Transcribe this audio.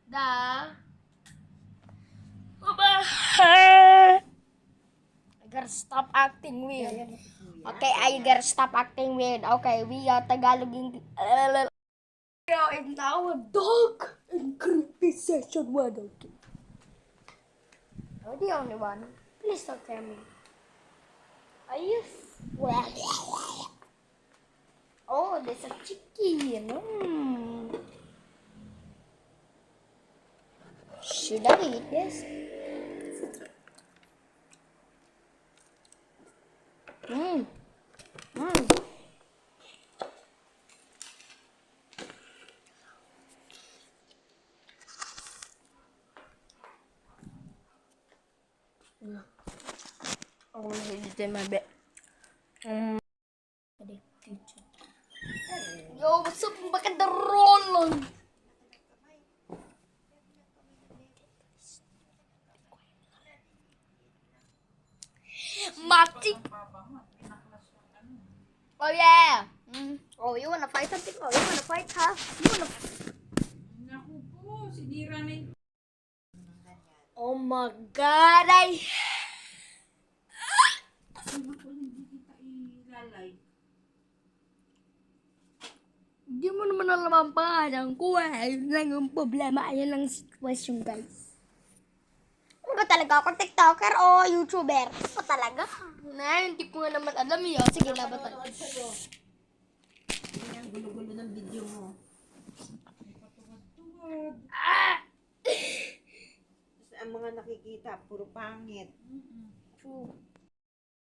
I gotta stop acting weird. Okay, I gotta stop acting weird. Okay, we are Tagalog in now a dog in creepy session 1. Okay. You're the only one. Please don't tell me. Are you? Oh, there's a chicken. Should I eat this? Mmm. Mmm. I want to hit it in my bed. Yo, what's up? Bakit the roll? Mati. Oh yeah. Oh, you wanna fight something? Oh, you wanna fight, huh? You wanna? Naku po, sinira na yung... Oh my God! Naku, hindi kita ilalay. Hindi mo naman alam ang pangalan ko eh. Yun lang yung problema. Ayan lang sitwasyon, guys. Ano ba talaga ako? TikToker o YouTuber? Ano talaga? Hindi ko nga naman alam yun. Sige, laban tayo. Ang gulo-gulo ng video mo. May patuwad-tuwad. Ang mga nakikita, puro pangit. True.